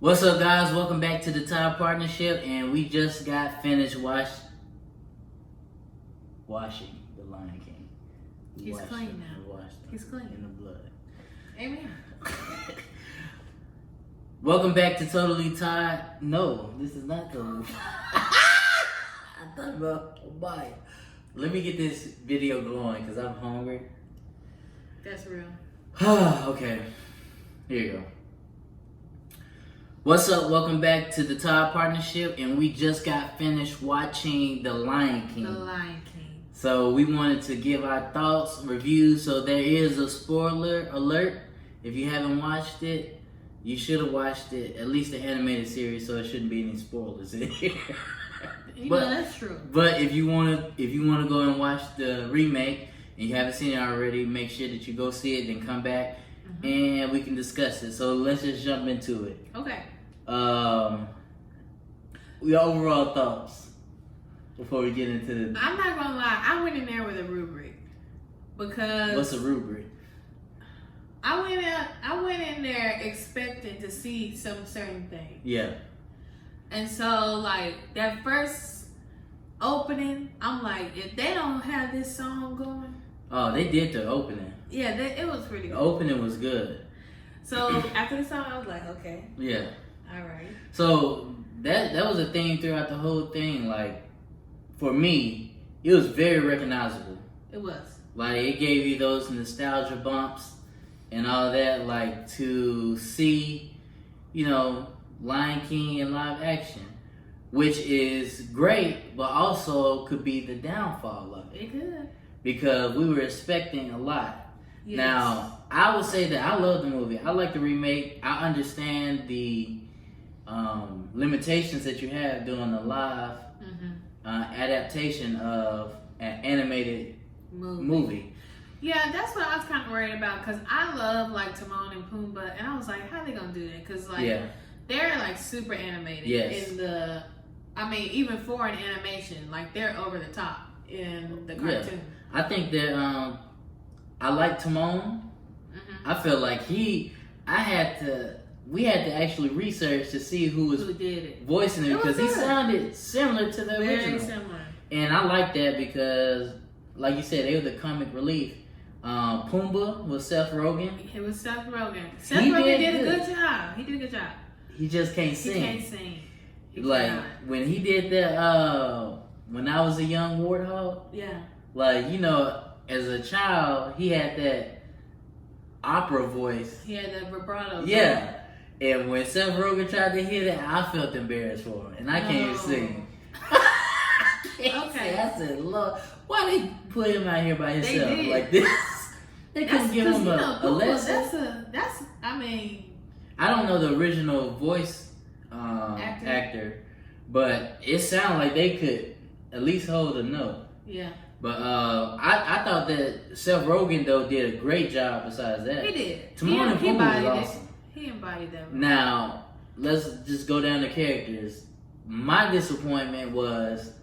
What's up, guys? Welcome back to the Todd Partnership, and we just got finished washing the Lion King. He's clean now. He's clean in the blood. Amen. Welcome back to Totally Todd. No, this is not Totally. I thought about bye. Let me get this video going because I'm hungry. That's real. Okay, here you go. What's up? Welcome back to the Todd Partnership, and we just got finished watching The Lion King. The Lion King. So we wanted to give our thoughts, reviews. So there is a spoiler alert. If you haven't watched it, you should have watched it, at least the animated series. So it shouldn't be any spoilers in here. But that's true. But if you wanna go and watch the remake and you haven't seen it already, make sure that you go see it, then come back and we can discuss it. So let's just jump into it. Okay. Your overall thoughts before we get into the. I'm not gonna lie, I went in there with a rubric because. What's a rubric? I went in there expecting to see some certain thing. Yeah. And so, like, that first opening, I'm like, if they don't have this song going. Oh, they did the opening. Yeah, it was pretty good. The opening was good. So after the song, I was like, okay. Yeah. All right. So that was a theme throughout the whole thing. Like, for me, it was very recognizable. It was. Like, it gave you those nostalgia bumps and all that. Like, to see, Lion King in live action, which is great, but also could be the downfall of it. It could. Because we were expecting a lot. Yes. Now, I would say that I love the movie. I like the remake. I understand the limitations that you have doing a live adaptation of an animated movie. Yeah, that's what I was kind of worried about because I love like Timon and Pumbaa, and I was like, how are they gonna do that? Because they're like super animated in the. I mean, even for an animation, like they're over the top in the cartoon. I think that I like Timon. I feel like we had to actually research to see who did it voicing it because he sounded similar to the original. Very similar. And I like that because, like you said, they were the comic relief. Pumbaa was Seth Rogen. It was Seth Rogen. Seth Rogen did a good job. He did a good job. He just can't sing. He can't sing. When he did that, when I was a young warthog. Yeah. Like, as a child, he had that opera voice. He had that vibrato. Yeah. And when Seth Rogen tried to hit it, I felt embarrassed for him. And I can't even sing. Okay. I said, Lord, why they put him out here by himself They did. like this? They couldn't give him a lesson. I don't know the original voice actor, but it sounded like they could at least hold a note. Yeah. But I thought that Seth Rogen, though, did a great job besides that. He did. Timon and Pumbaa was awesome. He embodied that. Now, let's just go down to characters. My disappointment was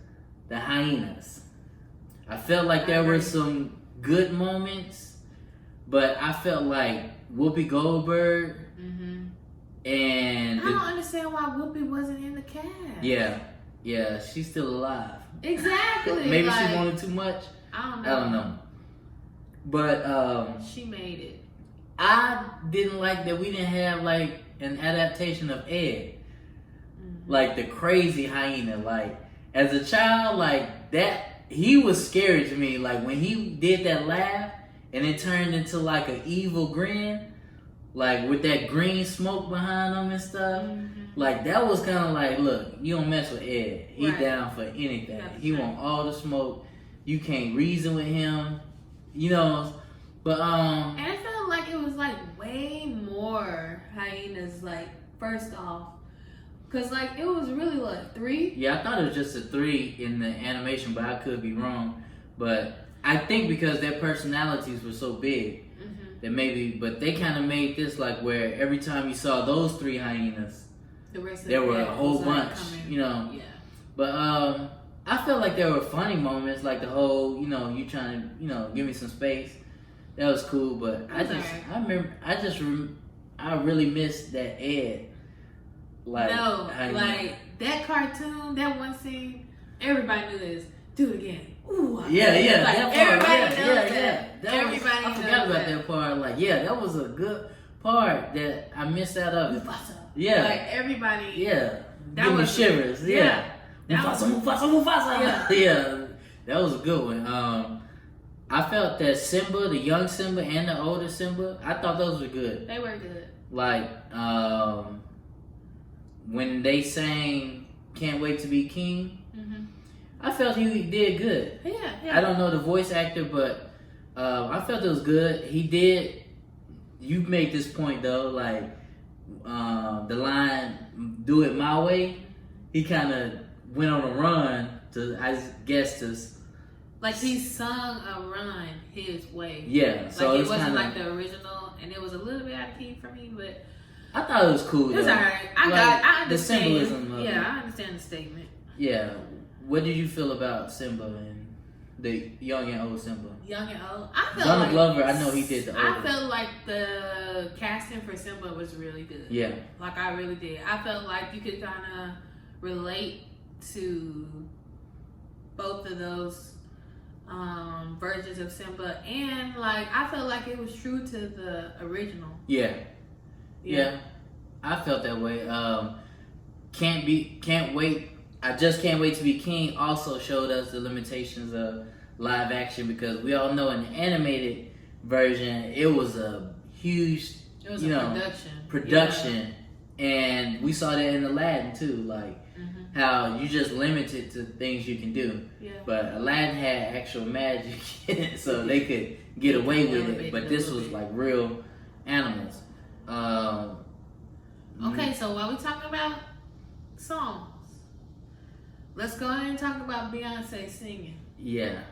the hyenas. I felt like there were some good moments, but I felt like Whoopi Goldberg and... I don't understand why Whoopi wasn't in the cast. Yeah, she's still alive. Exactly. Maybe she wanted too much. I don't know. But she made it. I didn't like that we didn't have like an adaptation of Ed. Like the crazy hyena. Like as a child, like that he was scary to me. Like when he did that laugh and it turned into like an evil grin. Like with that green smoke behind him and stuff. Like that was kind of like, look, you don't mess with Ed. He down for anything. He want all the smoke. You can't reason with him. But and I felt like it was like way more hyenas. Like first off, cause like it was really like 3. Yeah, I thought it was just a 3 in the animation, but I could be wrong. But I think because their personalities were so big. That maybe, but they kind of made this like where every time you saw those 3 hyenas, there were a whole bunch, Yeah. But I felt like there were funny moments, like the whole, you trying to, give me some space. That was cool, but I really missed that Ed Like, no, like that cartoon, that one scene, everybody knew this. Do it again. Ooh, yeah. Like, That everybody part, knows that. Everybody I forgot about that part. Like, yeah, that was a good part that I missed out of. Mufasa. Yeah. Like everybody. Yeah. That Give me was shivers. Yeah. Mufasa. Yeah. Yeah. That was a good one. I felt that Simba, the young Simba and the older Simba, I thought those were good. They were good. Like, when they sang "Can't Wait to Be King," I felt he did good. Yeah. I don't know the voice actor, but I felt it was good. He did. You make this point though, like the line "Do It My Way." He kind of went on a run to, I guess, to. Like he sung a run his way. Yeah, so like it wasn't like the original, and it was a little bit out of key for me, but I thought it was cool. It was alright. I understand the symbolism. I understand the statement. Yeah, what did you feel about Simba and the young and old Simba? Young and old. I felt Donald like Glover. I know he did the. I felt like the casting for Simba was really good. Yeah, like I really did. I felt like you could kind of relate to both of those versions of Simba, and like I felt like it was true to the original. Yeah. I felt that way. Can't wait. I just can't wait to be king. Also showed us the limitations of live action, because we all know in the animated version it was a huge, production, and we saw that in Aladdin too. Like. How you just limited to things you can do, but Aladdin had actual magic, so they could get away with it. But this was like real animals. Okay, so while we talking about songs, let's go ahead and talk about Beyonce singing. Yeah.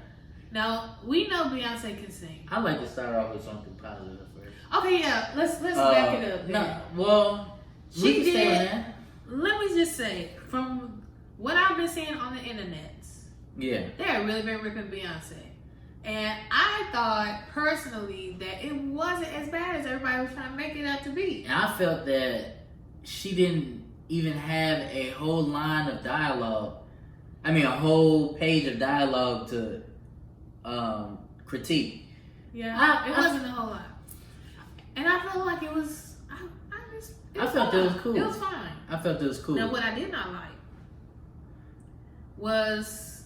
Now we know Beyonce can sing. I like to start off with something positive first. Okay, yeah. Let's back it up. No, well, she did. Let me just say, from what I've been seeing on the internet, they have really been ripping Beyonce. And I thought, personally, that it wasn't as bad as everybody was trying to make it out to be. And I felt that she didn't even have a whole line of dialogue. I mean, a whole page of dialogue to critique. Yeah, it wasn't a whole lot. And I felt like it was... I felt it was cool. It was fine. I felt it was cool. Now, what I did not like was,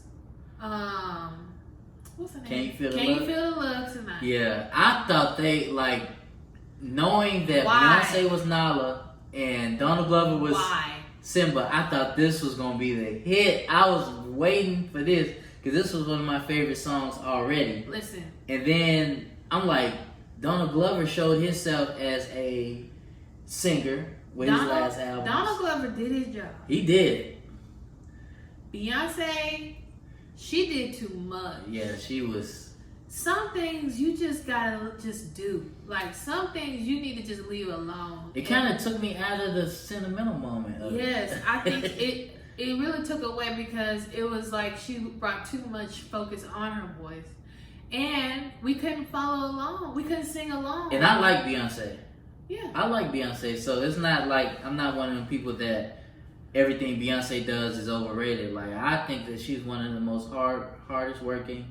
what's her name? Can You Feel the Love? Love? Can You Feel the Love Tonight? Yeah, I thought they, like, knowing that Beyonce was Nala and Donald Glover was Simba, I thought this was going to be the hit. I was waiting for this, because this was one of my favorite songs already. Listen. And then, I'm like, Donald Glover showed himself as a singer with his last album. Donald Glover did his job. He did. Beyonce, she did too much. Yeah, she was. Some things you just gotta just do. Like, some things you need to just leave alone. It kind of took me out of the sentimental moment of it. I think it really took away, because it was like she brought too much focus on her voice. And we couldn't follow along. We couldn't sing along. And I like Beyonce. Yeah. I like Beyonce, so it's not like I'm not one of them people that everything Beyonce does is overrated. Like, I think that she's one of the most hardest working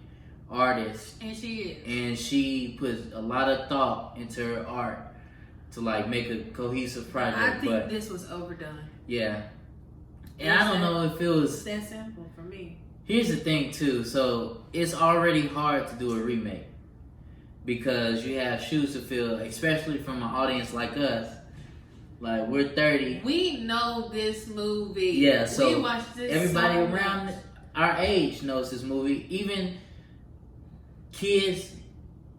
artists. And she is. And she puts a lot of thought into her art to like make a cohesive project. I think this was overdone. Yeah. And I don't know if it was it's that simple for me. Here's the thing too, so it's already hard to do a remake, because you have shoes to fill, especially from an audience like us. Like, we're 30. We know this movie. Yeah, so we watched this everybody around our age knows this movie. Even kids.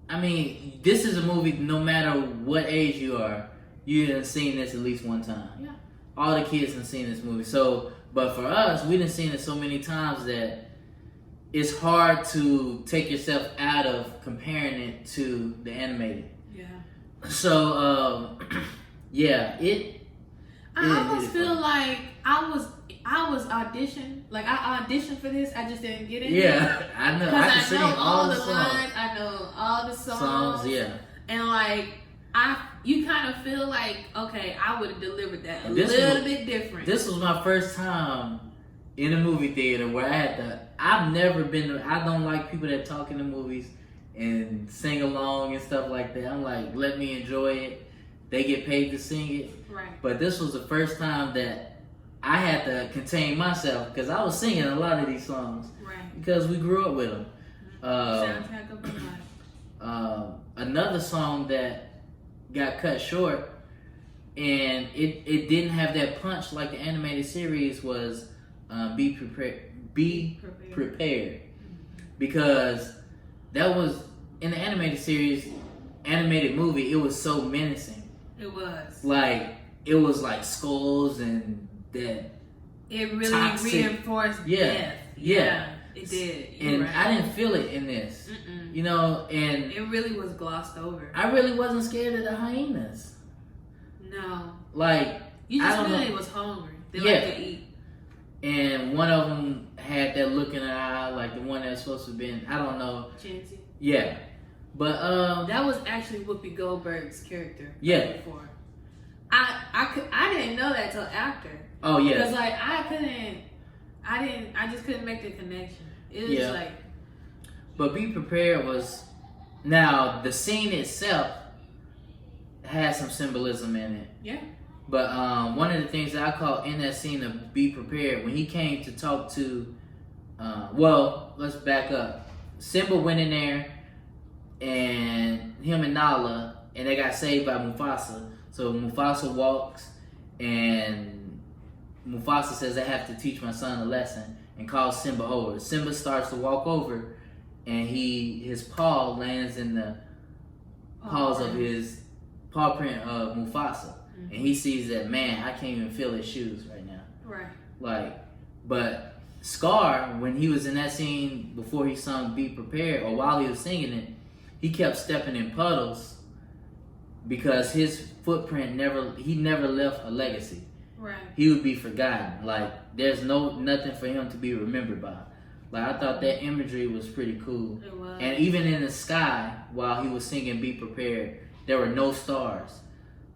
I mean, this is a movie, no matter what age you are, you have seen this at least one time. Yeah. All the kids have seen this movie. So, but for us, we done seen it so many times that it's hard to take yourself out of comparing it to the animated. Yeah. So, yeah, I almost feel like I was auditioned. Like, I auditioned for this. I just didn't get it. Yeah, I know. I can sing all the songs. lines. I know all the songs. Yeah. And like, I you kind of feel like, okay, I would have delivered that a little bit different. This was my first time in a movie theater where I don't like people that talk in the movies and sing along and stuff like that. I'm like, let me enjoy it. They get paid to sing it. Right. But this was the first time that I had to contain myself because I was singing a lot of these songs. Right. Because we grew up with them. Soundtrack of my life. Another song that got cut short and it didn't have that punch like the animated series was Be Prepared. Because that was in the animated movie, it was so menacing. It was. It was like skulls and that. It really toxic, reinforced death. Yeah, it did. And right. I didn't feel it in this. You know, and it really was glossed over. I really wasn't scared of the hyenas. No. You just knew they was hungry. They like to eat. And one of them had that look in her eye, like the one that's supposed to have been, I don't know. Chancy. Yeah. But that was actually Whoopi Goldberg's character. Yeah. Before. I didn't know that till after. Oh yeah. Because I just couldn't make the connection. It was But Be Prepared was, now the scene itself has some symbolism in it. Yeah. But one of the things that I caught in that scene of Be Prepared, when he came to talk to, let's back up. Simba went in there, and him and Nala, and they got saved by Mufasa. So Mufasa walks, and Mufasa says, I have to teach my son a lesson, and calls Simba over. Simba starts to walk over, and his paw lands in the paws of his paw print of Mufasa. And he sees that, man, I can't even feel his shoes right now. Right. But Scar, when he was in that scene before he sung Be Prepared, or while he was singing it, he kept stepping in puddles because his footprint never left a legacy. Right. He would be forgotten. There's nothing for him to be remembered by. I thought that imagery was pretty cool. It was. And even in the sky, while he was singing Be Prepared, there were no stars.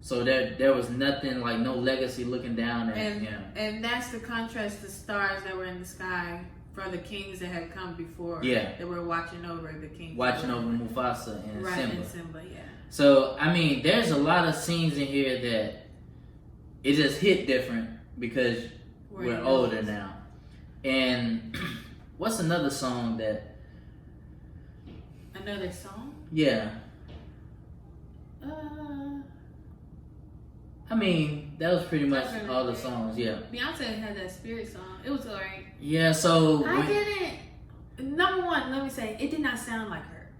So there was nothing, no legacy looking down at him. And that's the contrast to stars that were in the sky for the kings that had come before. Yeah. That were watching over the kings. Watching over Mufasa and right, Simba. And Simba, yeah. So, there's a lot of scenes in here that it just hit different because we're older now. And what's another song that... Another song? Yeah. That was pretty much all the songs, yeah. Beyonce had that Spirit song. It was alright. Yeah, so... Number one, let me say, it did not sound like her.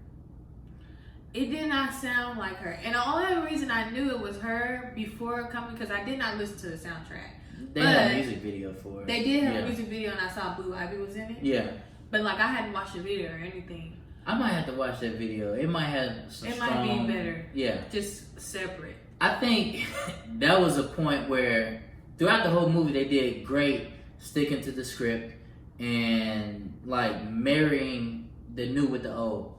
It did not sound like her. And the only reason I knew it was her before coming, because I did not listen to the soundtrack. They had a music video for it. They did have a music video, and I saw Blue Ivy was in it. Yeah. But I hadn't watched the video or anything. I might have to watch that video. It might have some might be better. Yeah. Just separate. I think that was a point where throughout the whole movie they did great sticking to the script and marrying the new with the old.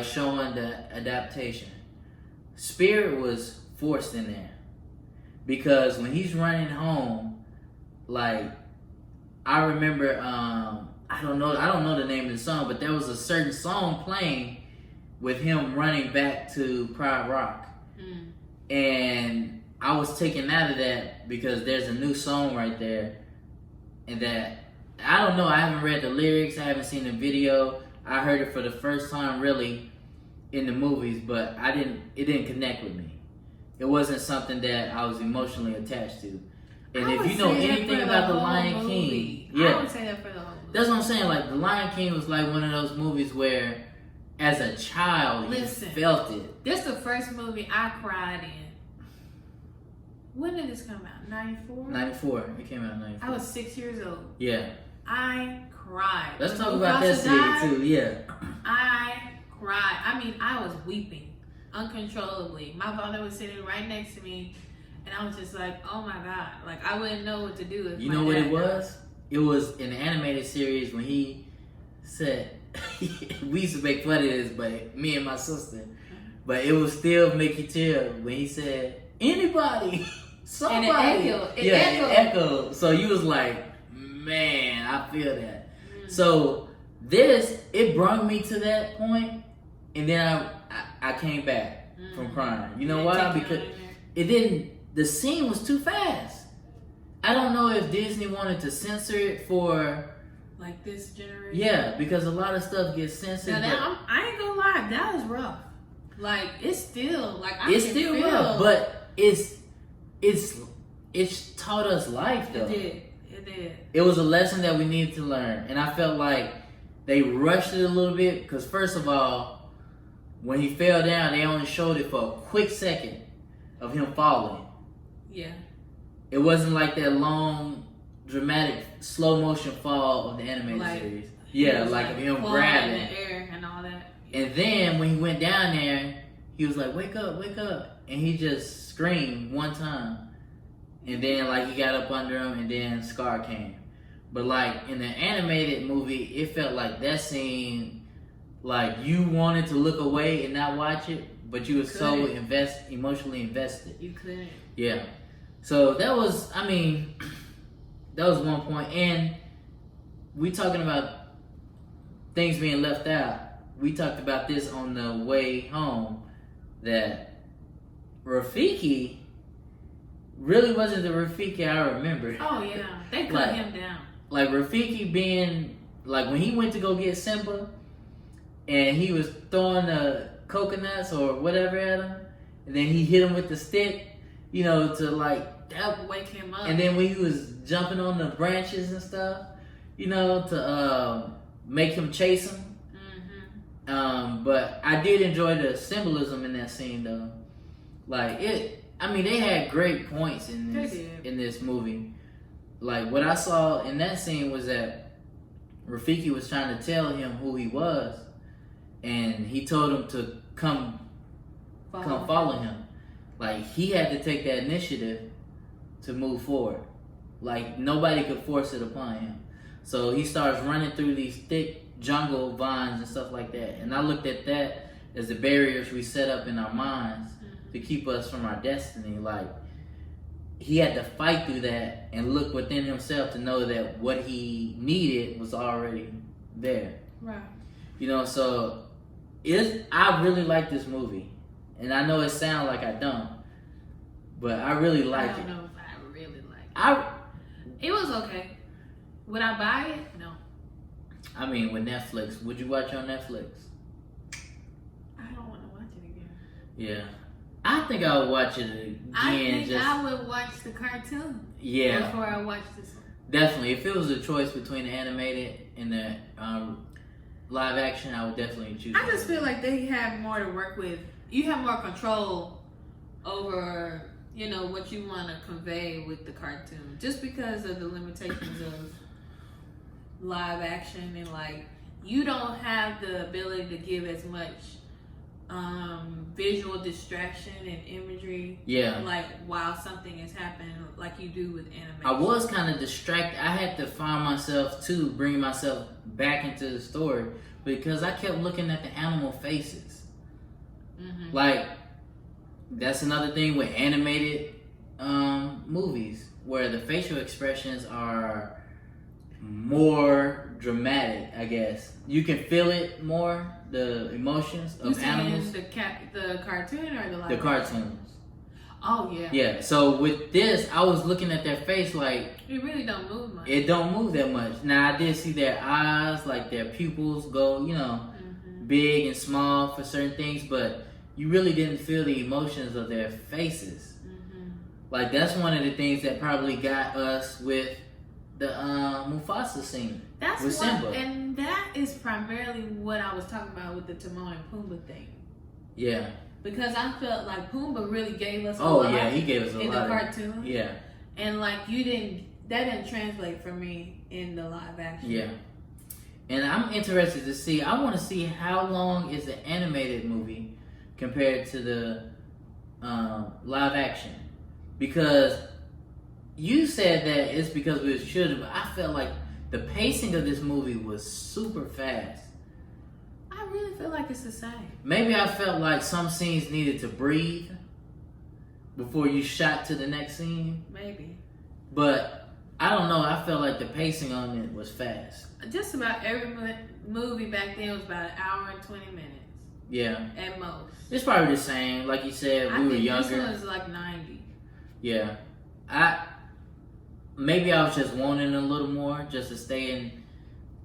Showing the adaptation. Spirit was forced in there. Because when he's running home, I remember I don't know the name of the song, but there was a certain song playing with him running back to Pride Rock. And I was taken out of that because there's a new song right there. And that, I don't know, I haven't read the lyrics, I haven't seen the video. I heard it for the first time really in the movies, but it didn't connect with me. It wasn't something that I was emotionally attached to. And if you know anything about The Lion King, I would say that for the whole movie. That's what I'm saying. The Lion King was one of those movies where, as a child, you felt it. This is the first movie I cried in. When did this come out? 94? 94. It came out in 94. I was 6 years old. Yeah. I cried. Let's talk about that scene too. Yeah. I cried. I was weeping uncontrollably. My father was sitting right next to me, and I was just like, "Oh my God!" I wouldn't know what to do. If you know what it was? It was in the animated series when he said, "We used to make fun of this, but me and my sister but it would still make you chill when he said anybody, somebody. And it echoed. So you was like, man, I feel that. So it brought me to that point, and then I came back from crying. You know why? Because it didn't. The scene was too fast. I don't know if Disney wanted to censor it for like this generation. Yeah, because a lot of stuff gets censored. Now I ain't gonna lie, that was rough. Like it's still like it's still rough, but it's taught us life though. It did. It was a lesson that we needed to learn, and I felt like they rushed it a little bit because first of all, when he fell down, they only showed it for a quick second of him falling. Yeah. It wasn't like that long, dramatic, slow motion fall of the animated series. Yeah, like of him grabbing in the air and all that. And then when he went down there, he was like, "Wake up, wake up!" And he just screamed one time, and then like he got up under him, and then Scar came. But like in the animated movie, it felt like that scene, like you wanted to look away and not watch it, but you were so emotionally invested. You couldn't. Yeah. So that was, that was one point. And we talking about things being left out. We talked about this on the way home, that Rafiki really wasn't the Rafiki I remember. Oh yeah, they cut him down. Like Rafiki being, like when he went to go get Simba, and he was throwing the coconuts or whatever at him, and then he hit him with the stick, to like that wake him up. And then when he was jumping on the branches and stuff, to make him chase him. But I did enjoy the symbolism in that scene though. Like they had great points in this movie. Like what I saw in that scene was that Rafiki was trying to tell him who he was, and he told him to come follow him. Like he had to take that initiative to move forward. Like nobody could force it upon him. So he starts running through these thick jungle vines and stuff like that. And I looked at that as the barriers we set up in our minds to keep us from our destiny. Like he had to fight through that and look within himself to know that what he needed was already there. Right. So I really like this movie. And I know it sounds like I don't, but I really like it. I don't know if I really like it. It was okay. Would I buy it? No. With Netflix, would you watch on Netflix? I don't want to watch it again. Yeah. I think I would watch it again. I would watch the cartoon. Yeah. Before I watch this one. Definitely. If it was a choice between the animated and the live action, I would definitely choose. I just feel like they have more to work with. You have more control over, what you want to convey with the cartoon, just because of the limitations of live action, and like you don't have the ability to give as much visual distraction and imagery. Yeah. Like while something is happening, like you do with animation. I was kind of distracted. I had to find myself too, bringing myself back into the story because I kept looking at the animal faces. Like that's another thing with animated movies where the facial expressions are more dramatic. I guess you can feel it more, the emotions of animals. The cartoon or the live? The cartoons. Oh yeah. Yeah. So with this, I was looking at their face like it really don't move much. It don't move that much. Now I did see their eyes, like their pupils go, big and small for certain things, but you really didn't feel the emotions of their faces. Like that's one of the things that probably got us with the Mufasa scene. With Simba. And that is primarily what I was talking about with the Timon and Pumbaa thing. Yeah. Because I felt like Pumbaa really gave us a lot. Oh yeah, he gave us a lot in the cartoon. Yeah. And like that didn't translate for me in the live action. Yeah. And I'm interested to see. I want to see how long is the animated movie compared to the live action, because you said that it's because we should have. I felt like the pacing of this movie was super fast. I really feel like it's the same. Maybe I felt like some scenes needed to breathe before you shot to the next scene. Maybe. But I don't know. I felt like the pacing on it was fast. Just about every movie back then was about an hour and 20 minutes. Yeah. At most. It's probably the same. Like you said, we were younger. This one was like 90. Yeah. Maybe I was just wanting a little more just to stay in.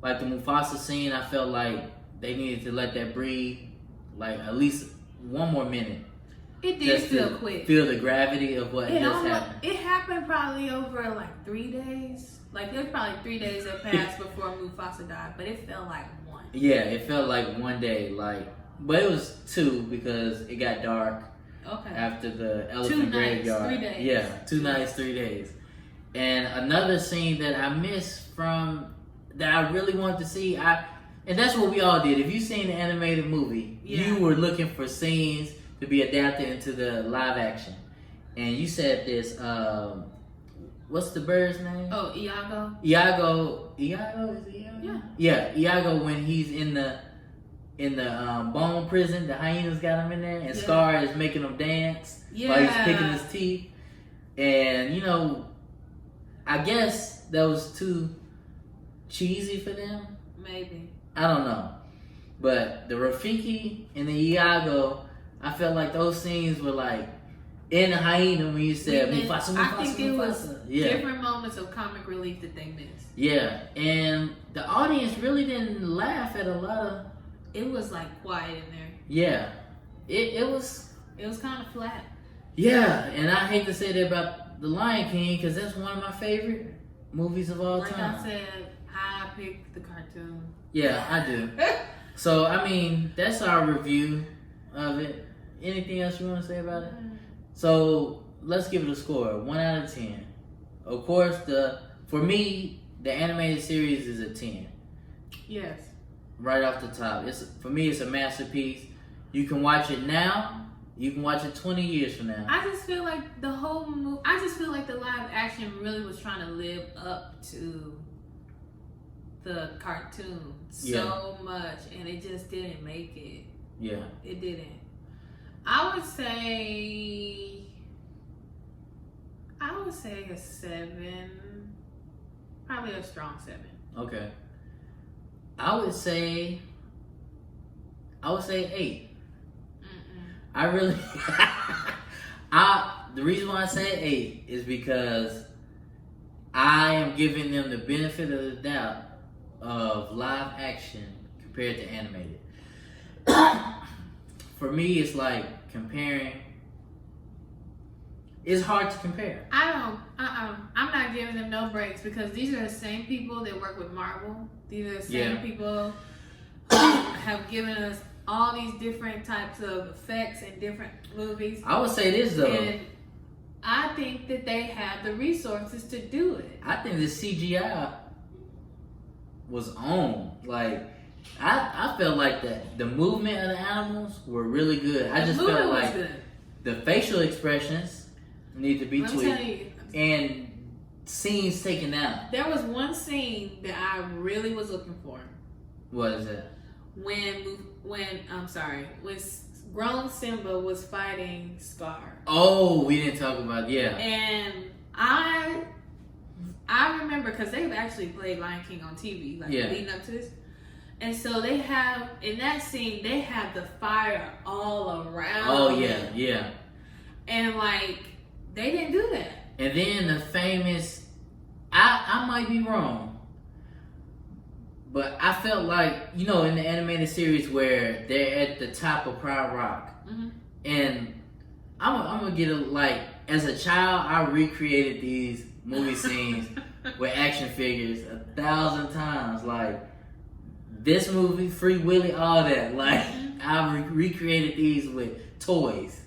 Like the Mufasa scene, I felt like they needed to let that breathe. Like at least one more minute. It did feel quick. Feel the gravity of what just happened. It happened probably over like 3 days. Like there was probably 3 days that passed before Mufasa died, but it felt like one. Yeah, it felt like one day. But it was 2 because it got dark. Okay. After the elephant graveyard. 3 days. Yeah, 2 nights, 3 days. And another scene that I missed that I really wanted to see, and that's what we all did. If you seen the animated movie, you were looking for scenes to be adapted into the live action. And you said this, what's the bird's name? Oh, Iago. Iago, is it Iago? Yeah. Yeah, Iago when he's in the bone prison, the hyenas got him in there, and Scar is making him dance while he's picking his teeth. And I guess that was too cheesy for them. Maybe. I don't know. But the Rafiki and the Iago, I felt like those scenes were like in the hyena when you said Mufasa. I think it was different moments of comic relief that they missed. Yeah, and the audience really didn't laugh at a lot of. It was like quiet in there. Yeah, it was. It was kind of flat. Yeah, and I hate to say that about The Lion King because that's one of my favorite movies of all time. Like I said, I picked the cartoon. Yeah, I do. So I mean, that's our review of it. Anything else you want to say about it? So let's give it a score, 1 out of 10. Of course, for me, the animated series is a 10. Yes. Right off the top, for me, it's a masterpiece. You can watch it now. You can watch it 20 years from now. I just feel like the whole movie. I just feel like the live action really was trying to live up to the cartoon so much, and it just didn't make it. Yeah. It didn't. I would say a 7. Probably a strong 7. Okay. I would say 8. I really the reason why I say 8 is because I am giving them the benefit of the doubt of live action compared to animated. For me, it's like comparing. It's hard to compare. I'm not giving them no breaks because these are the same people that work with Marvel. These are the same people who have given us all these different types of effects in different movies. I would say this though. And I think that they have the resources to do it. I think the CGI was on. Like, I felt like the movement of the animals were really good. I just felt like the facial expressions need to be tweaked and scenes taken out. There was one scene that I really was looking for. What is it? When grown Simba was fighting Scar. Oh, we didn't talk about And I remember because they've actually played Lion King on TV, leading up to this. And so they have, in that scene, they have the fire all around. Oh, yeah. And they didn't do that. And then the famous, I might be wrong, but I felt like, in the animated series where they're at the top of Pride Rock. Mm-hmm. And I'm going to get as a child, I recreated these movie scenes with action figures 1,000 times. This movie, Free Willy, all that. I recreated these with toys.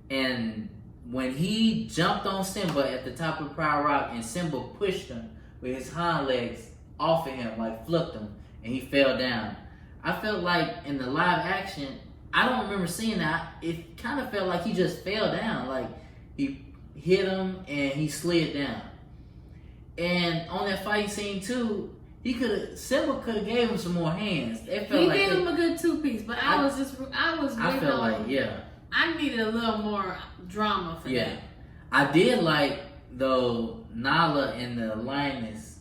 And when he jumped on Simba at the top of Pride Rock and Simba pushed him with his hind legs off of him, flipped him, and he fell down. I felt like in the live action, I don't remember seeing that. It kind of felt like he just fell down. He hit him and he slid down. And on that fight scene too, Simba could have gave him some more hands. It felt he like gave him a good 2-piece, but I was I felt like I needed a little more drama for that. I did like though Nala and the lioness.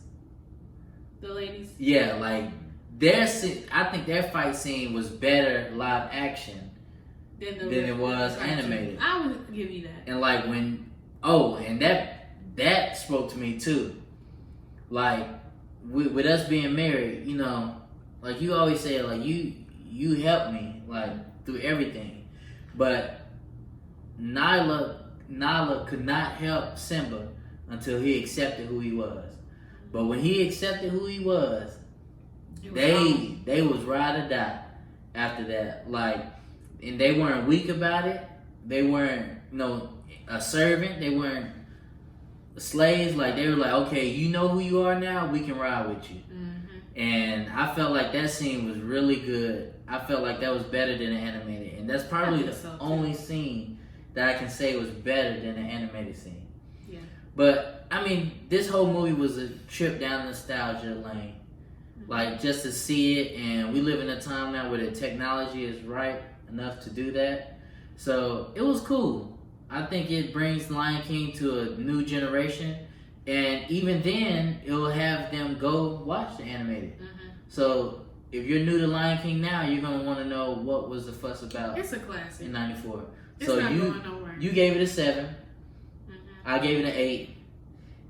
The ladies. Yeah, like I think their fight scene was better live action than it was animated. I would give you that. And like and that spoke to me too. Like with us being married, you know, like you always say, like you helped me like through everything, but Nala could not help Simba until he accepted who he was. But when he accepted who he was, they was ride or die after that. Like, and they weren't weak about it. They weren't, a servant. They weren't slaves. Like, they were like, okay, you know who you are now. We can ride with you. Mm-hmm. And I felt like that scene was really good. I felt like that was better than the animated, and that's probably the only scene that I can say was better than the animated scene. Yeah. But I mean, this whole movie was a trip down nostalgia lane. Like, just to see it, and we live in a time now where the technology is ripe enough to do that. So it was cool. I think it brings Lion King to a new generation, and even then, it'll have them go watch the animated. Mm-hmm. So if you're new to Lion King now, you're gonna want to know what was the fuss about. It's a classic in '94. It's so not going nowhere. You gave it a 7. Mm-hmm. I gave it an 8,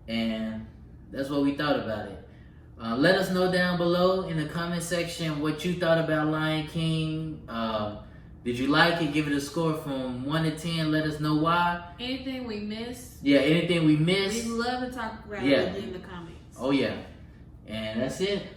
and that's what we thought about it. Let us know down below in the comment section what you thought about Lion King. Did you like it? Give it a score from 1 to 10. Let us know why. Anything we missed? Yeah, anything we missed. We love to talk about it in the comments. Oh yeah. And that's it.